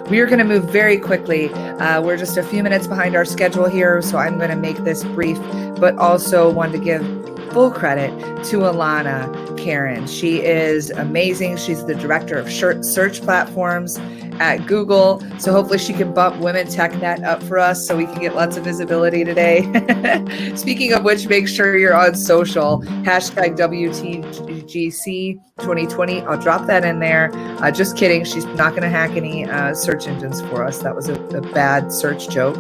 We are going to move very quickly. We're just a few minutes behind our schedule here, so I'm going to make this brief, but also want to give full credit to Alana Karen. She is amazing. She's the director of search platforms at Google. So hopefully she can bump Women Tech Net up for us so we can get lots of visibility today. Speaking of which, make sure you're on social, hashtag WTGC 2020. I'll drop that in there. Just kidding. She's not going to hack any search engines for us. That was a bad search joke.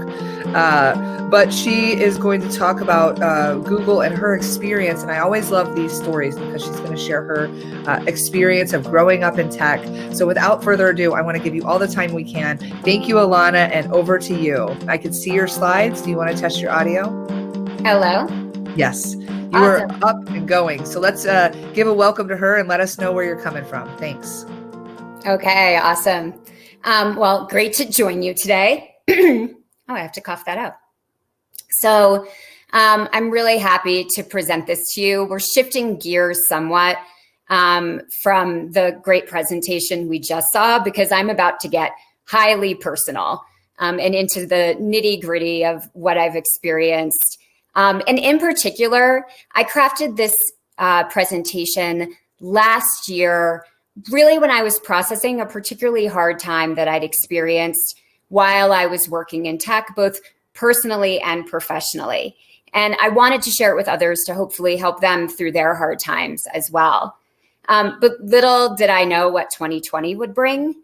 But she is going to talk about Google and her experience. And I always love these stories because she's going to share her experience of growing up in tech. So without further ado, I want to give you all the time we can. Thank you, Alana, and over to you. I can see your slides. Do you want to test your audio? Hello. Yes, you are up and going. So let's give a welcome to her and let us know where you're coming from. Thanks. Okay, awesome. Well, great to join you today. Oh, I have to cough that out. So I'm really happy to present this to you. We're shifting gears somewhat from the great presentation we just saw, because I'm about to get highly personal and into the nitty gritty of what I've experienced. And in particular, I crafted this presentation last year, really when I was processing a particularly hard time that I'd experienced while I was working in tech, both personally and professionally. And I wanted to share it with others to hopefully help them through their hard times as well. But little did I know what 2020 would bring.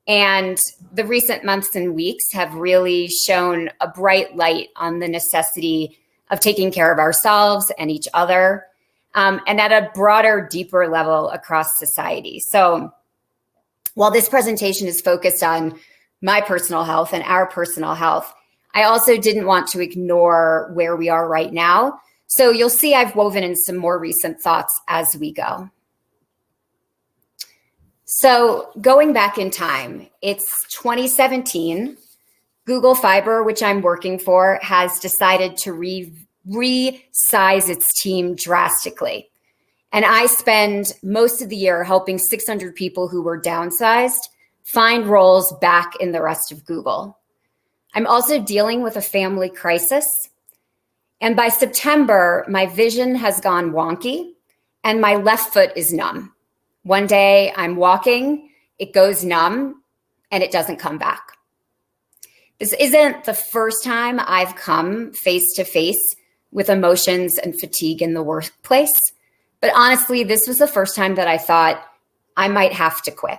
And the recent months and weeks have really shown a bright light on the necessity of taking care of ourselves and each other, and at a broader, deeper level across society. So while this presentation is focused on my personal health and our personal health, I also didn't want to ignore where we are right now. So you'll see I've woven in some more recent thoughts as we go. So going back in time, it's 2017. Google Fiber, which I'm working for, has decided to resize its team drastically. And I spend most of the year helping 600 people who were downsized find roles back in the rest of Google. I'm also dealing with a family crisis. And by September, my vision has gone wonky and my left foot is numb. One day I'm walking, it goes numb, and it doesn't come back. This isn't the first time I've come face to face with emotions and fatigue in the workplace, but honestly, this was the first time that I thought I might have to quit.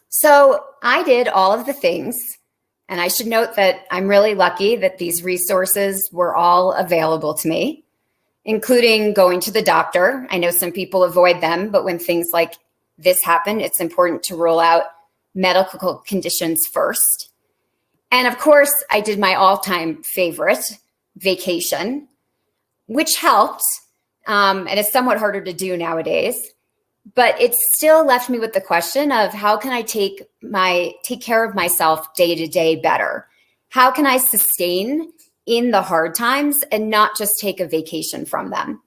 So I did all of the things, and I should note that I'm really lucky that these resources were all available to me, including going to the doctor. I know some people avoid them, but when things like this happen, it's important to rule out medical conditions first. And of course, I did my all-time favorite, vacation, which helped, and it's somewhat harder to do nowadays. But it still left me with the question of how can I take care of myself day to day better? How can I sustain in the hard times and not just take a vacation from them?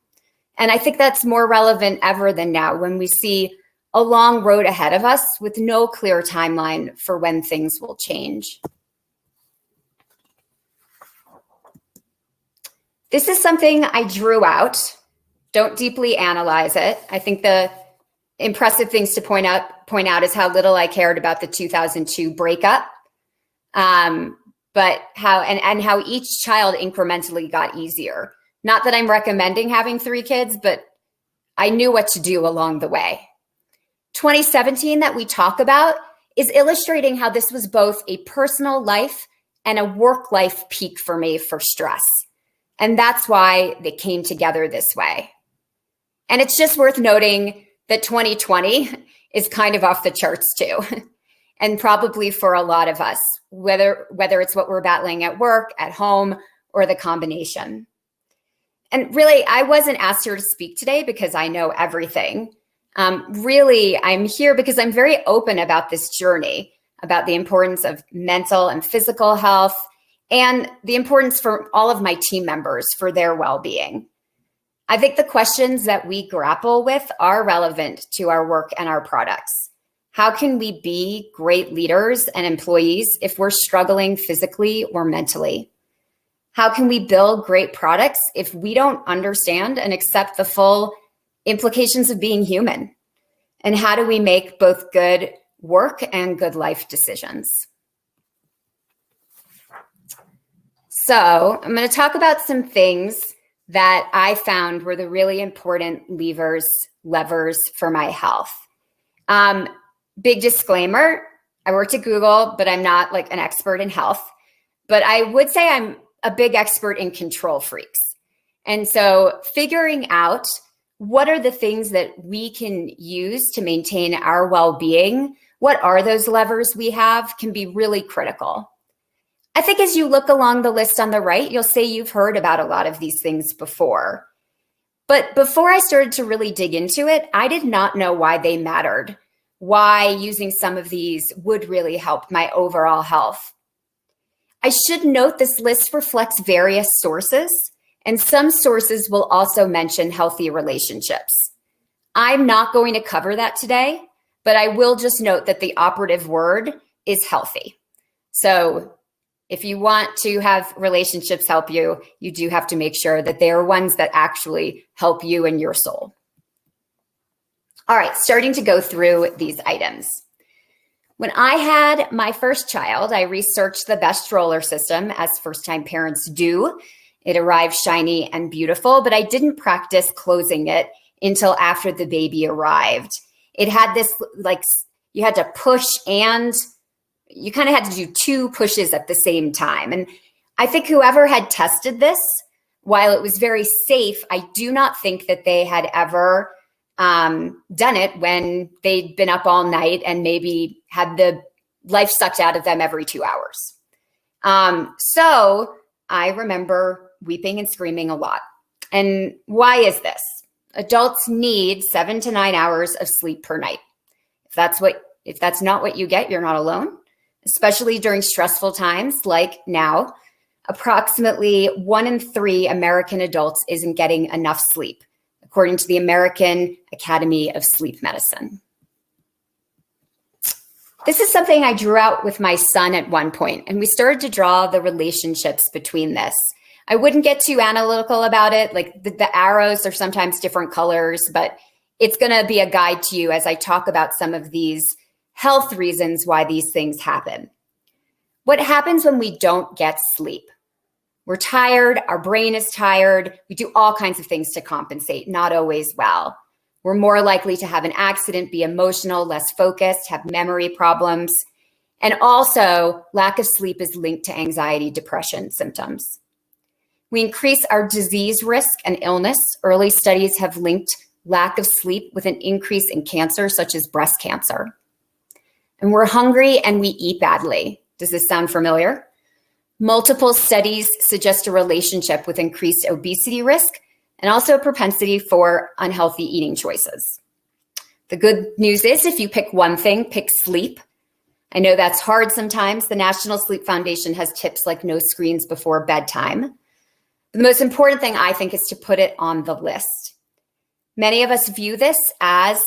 And I think that's more relevant ever than now when we see a long road ahead of us with no clear timeline for when things will change. This is something I drew out. Don't deeply analyze it. I think the impressive things to point out is how little I cared about the 2002 breakup, but how each child incrementally got easier. Not that I'm recommending having 3 kids, but I knew what to do along the way. 2017 that we talk about is illustrating how this was both a personal life and a work life peak for me for stress. And that's why they came together this way. And it's just worth noting that 2020 is kind of off the charts too. And probably for a lot of us, whether it's what we're battling at work, at home, or the combination. And really, I wasn't asked here to speak today because I know everything. Really, I'm here because I'm very open about this journey, about the importance of mental and physical health, and the importance for all of my team members for their well-being. I think the questions that we grapple with are relevant to our work and our products. How can we be great leaders and employees if we're struggling physically or mentally? How can we build great products if we don't understand and accept the full implications of being human? And how do we make both good work and good life decisions? So I'm going to talk about some things that I found were the really important levers for my health. Big disclaimer, I worked at Google, but I'm not like an expert in health. But I would say I'm a big expert in control freaks. And so figuring out what are the things that we can use to maintain our well-being, what are those levers we have, can be really critical. I think as you look along the list on the right, you'll say you've heard about a lot of these things before. But before I started to really dig into it, I did not know why they mattered, why using some of these would really help my overall health. I should note this list reflects various sources, and some sources will also mention healthy relationships. I'm not going to cover that today, but I will just note that the operative word is healthy. So if you want to have relationships help you, you do have to make sure that they are ones that actually help you and your soul. All right, starting to go through these items. When I had my first child, I researched the best stroller system, as first-time parents do. It arrived shiny and beautiful, but I didn't practice closing it until after the baby arrived. It had this, like, you had to push and you kind of had to do two pushes at the same time. And I think whoever had tested this, while it was very safe, I do not think that they had ever done it when they'd been up all night and maybe had the life sucked out of them every 2 hours. So I remember weeping and screaming a lot. And why is this? Adults need 7 to 9 hours of sleep per night. If that's not what you get, you're not alone, especially during stressful times like now. Approximately 1 in 3 American adults isn't getting enough sleep, according to the American Academy of Sleep Medicine. This is something I drew out with my son at one point, and we started to draw the relationships between this. I wouldn't get too analytical about it. Like the arrows are sometimes different colors, but it's going to be a guide to you as I talk about some of these health reasons why these things happen. What happens when we don't get sleep? We're tired, our brain is tired, we do all kinds of things to compensate, not always well. We're more likely to have an accident, be emotional, less focused, have memory problems. And also, lack of sleep is linked to anxiety, depression symptoms. We increase our disease risk and illness. Early studies have linked lack of sleep with an increase in cancer, such as breast cancer. And we're hungry and we eat badly. Does this sound familiar? Multiple studies suggest a relationship with increased obesity risk and also a propensity for unhealthy eating choices. The good news is if you pick one thing, pick sleep. I know that's hard sometimes. The National Sleep Foundation has tips like no screens before bedtime. But the most important thing, I think, is to put it on the list. Many of us view this as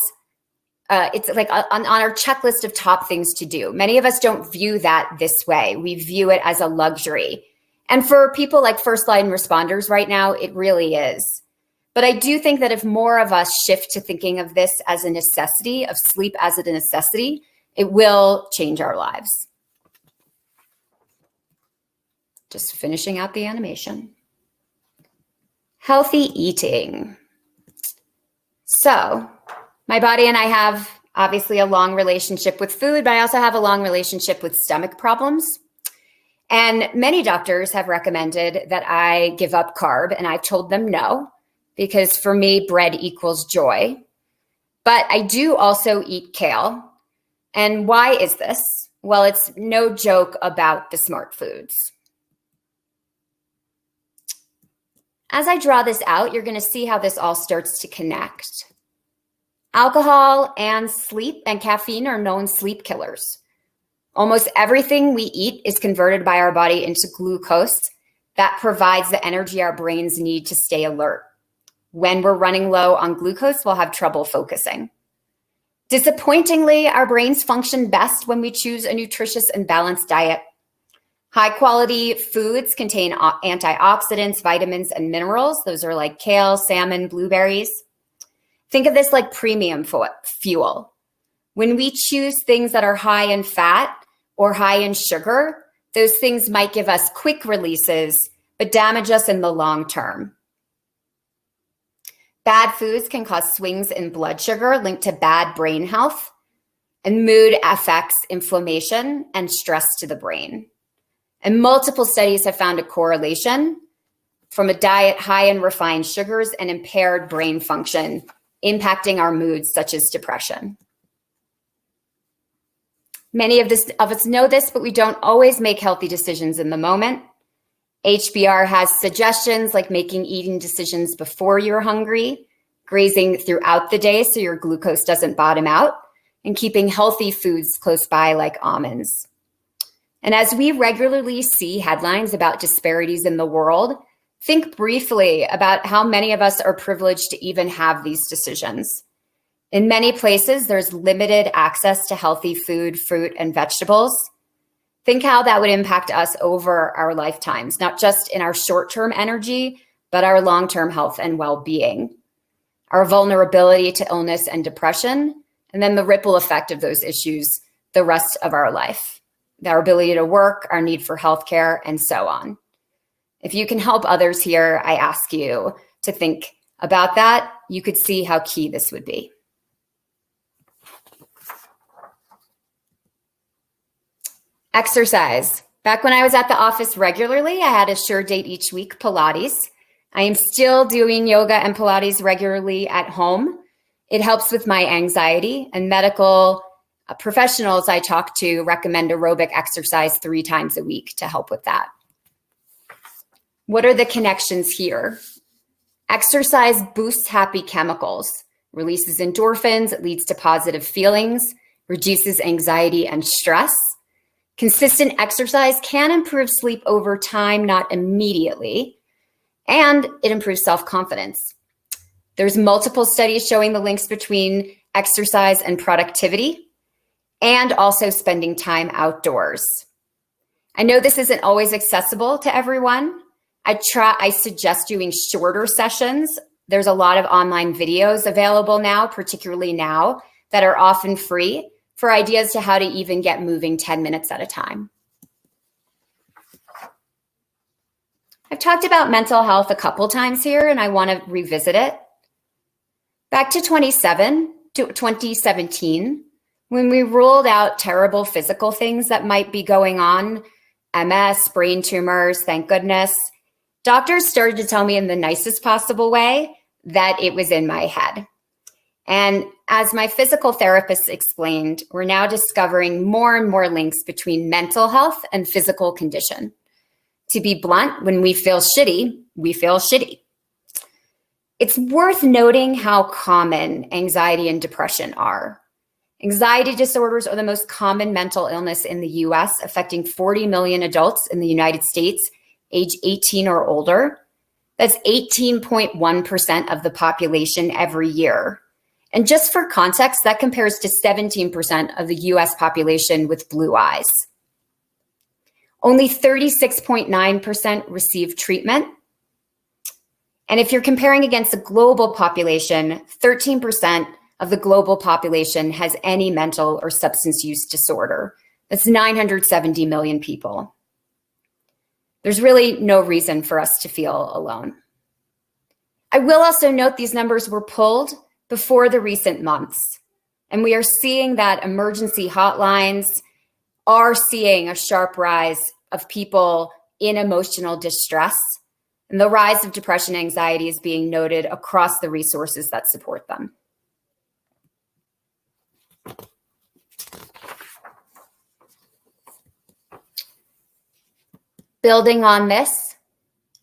it's like on our checklist of top things to do. Many of us don't view that this way. We view it as a luxury. And for people like first line responders right now, it really is. But I do think that if more of us shift to thinking of this as a necessity, of sleep as a necessity, it will change our lives. Just finishing out the animation. Healthy eating. So, my body and I have obviously a long relationship with food, but I also have a long relationship with stomach problems. And many doctors have recommended that I give up carb, and I've told them no, because for me, bread equals joy. But I do also eat kale. And why is this? Well, it's no joke about the smart foods. As I draw this out, you're going to see how this all starts to connect. Alcohol and sleep and caffeine are known sleep killers. Almost everything we eat is converted by our body into glucose that provides the energy our brains need to stay alert. When we're running low on glucose, we'll have trouble focusing. Disappointingly, our brains function best when we choose a nutritious and balanced diet. High quality foods contain antioxidants, vitamins, and minerals. Those are like kale, salmon, blueberries. Think of this like premium fuel. When we choose things that are high in fat or high in sugar, those things might give us quick releases, but damage us in the long term. Bad foods can cause swings in blood sugar linked to bad brain health, and mood affects inflammation and stress to the brain. And multiple studies have found a correlation from a diet high in refined sugars and impaired brain function, impacting our moods such as depression. Many of us know this, but we don't always make healthy decisions in the moment. HBR has suggestions like making eating decisions before you're hungry, grazing throughout the day so your glucose doesn't bottom out, and keeping healthy foods close by like almonds. And as we regularly see headlines about disparities in the world, think briefly about how many of us are privileged to even have these decisions. In many places, there's limited access to healthy food, fruit, and vegetables. Think how that would impact us over our lifetimes, not just in our short-term energy, but our long-term health and well-being, our vulnerability to illness and depression, and then the ripple effect of those issues the rest of our life, our ability to work, our need for healthcare, and so on. If you can help others here, I ask you to think about that. You could see how key this would be. Exercise. Back when I was at the office regularly, I had a sure date each week, Pilates. I am still doing yoga and Pilates regularly at home. It helps with my anxiety, and medical professionals I talk to recommend aerobic exercise 3 times a week to help with that. What are the connections here? Exercise boosts happy chemicals, releases endorphins, it leads to positive feelings, reduces anxiety and stress. Consistent exercise can improve sleep over time, not immediately, and it improves self-confidence. There's multiple studies showing the links between exercise and productivity, and also spending time outdoors. I know this isn't always accessible to everyone. I suggest doing shorter sessions. There's a lot of online videos available now, particularly now, that are often free for ideas to how to even get moving 10 minutes at a time. I've talked about mental health a couple times here, and I want to revisit it. Back to 2017, when we ruled out terrible physical things that might be going on, MS, brain tumors, thank goodness, doctors started to tell me in the nicest possible way that it was in my head. And as my physical therapist explained, we're now discovering more and more links between mental health and physical condition. To be blunt, when we feel shitty, we feel shitty. It's worth noting how common anxiety and depression are. Anxiety disorders are the most common mental illness in the US, affecting 40 million adults in the United States, age 18 or older. That's 18.1% of the population every year. And just for context, that compares to 17% of the US population with blue eyes. Only 36.9% receive treatment. And if you're comparing against the global population, 13% of the global population has any mental or substance use disorder. That's 970 million people. There's really no reason for us to feel alone. I will also note these numbers were pulled before the recent months, and we are seeing that emergency hotlines are seeing a sharp rise of people in emotional distress, and the rise of depression and anxiety is being noted across the resources that support them. Building on this,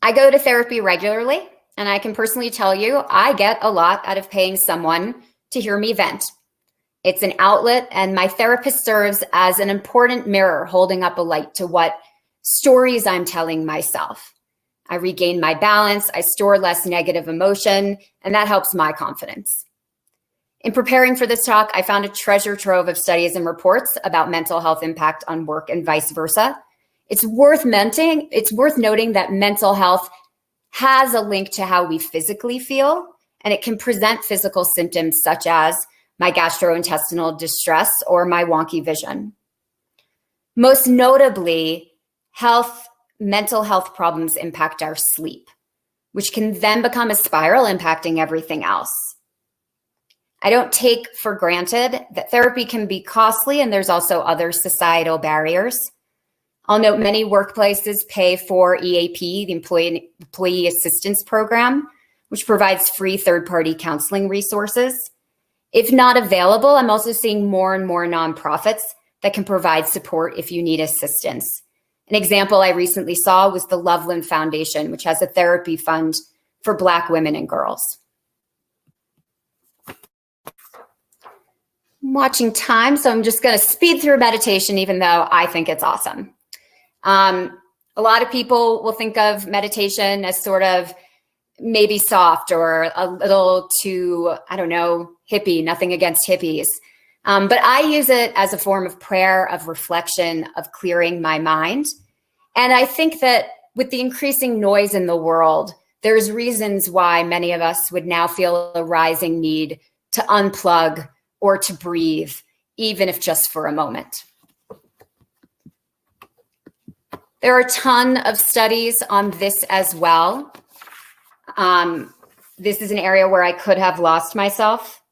I go to therapy regularly, and I can personally tell you I get a lot out of paying someone to hear me vent. It's an outlet, and my therapist serves as an important mirror holding up a light to what stories I'm telling myself. I regain my balance, I store less negative emotion, and that helps my confidence. In preparing for this talk, I found a treasure trove of studies and reports about mental health impact on work and vice versa. It's worth noting that mental health has a link to how we physically feel, and it can present physical symptoms such as my gastrointestinal distress or my wonky vision. Most notably, mental health problems impact our sleep, which can then become a spiral impacting everything else. I don't take for granted that therapy can be costly, and there's also other societal barriers. I'll note many workplaces pay for EAP, the Employee Assistance Program, which provides free third-party counseling resources. If not available, I'm also seeing more and more nonprofits that can provide support if you need assistance. An example I recently saw was the Loveland Foundation, which has a therapy fund for Black women and girls. I'm watching time, so I'm just going to speed through meditation, even though I think it's awesome. A lot of people will think of meditation as sort of maybe soft or a little too, hippie, nothing against hippies. But I use it as a form of prayer, of reflection, of clearing my mind. And I think that with the increasing noise in the world, there's reasons why many of us would now feel a rising need to unplug or to breathe, even if just for a moment. There are a ton of studies on this as well. This is an area where I could have lost myself.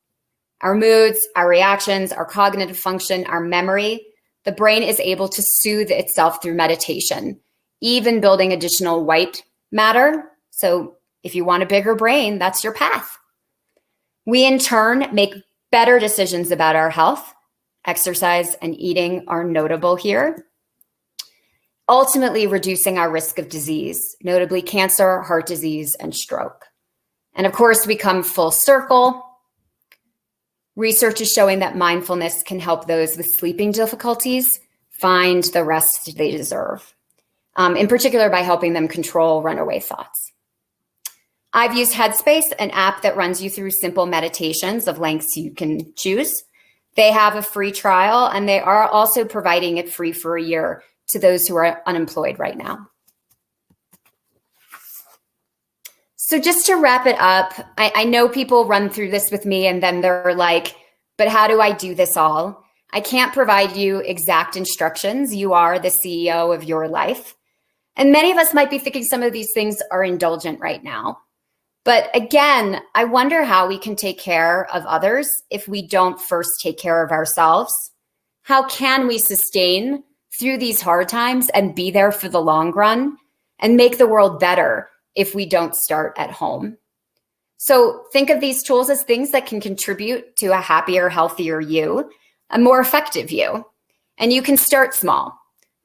Our moods, our reactions, our cognitive function, our memory, the brain is able to soothe itself through meditation, even building additional white matter. So if you want a bigger brain, that's your path. We in turn make better decisions about our health. Exercise and eating are notable here. Ultimately reducing our risk of disease, notably cancer, heart disease, and stroke. And of course, we come full circle. Research is showing that mindfulness can help those with sleeping difficulties find the rest they deserve, in particular by helping them control runaway thoughts. I've used Headspace, an app that runs you through simple meditations of lengths you can choose. They have a free trial, and they are also providing it free for a year to those who are unemployed right now. So just to wrap it up, I know people run through this with me and then they're like, but how do I do this all? I can't provide you exact instructions. You are the CEO of your life. And many of us might be thinking some of these things are indulgent right now. But again, I wonder how we can take care of others if we don't first take care of ourselves. How can we sustain through these hard times and be there for the long run and make the world better if we don't start at home? So think of these tools as things that can contribute to a happier, healthier you, a more effective you. And you can start small.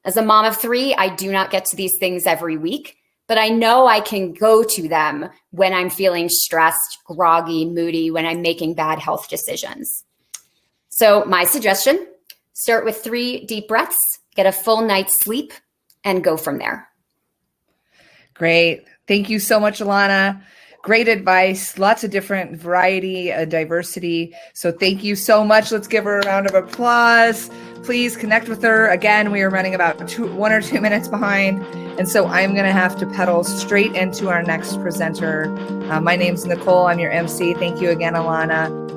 As a mom of 3, I do not get to these things every week, but I know I can go to them when I'm feeling stressed, groggy, moody, when I'm making bad health decisions. So my suggestion, start with 3 deep breaths, get a full night's sleep, and go from there. Great. Thank you so much, Alana. Great advice. Lots of different variety, diversity. So thank you so much. Let's give her a round of applause. Please connect with her. Again, we are running about 1 or 2 minutes behind. And so I'm going to have to pedal straight into our next presenter. My name's Nicole. I'm your MC. Thank you again, Alana.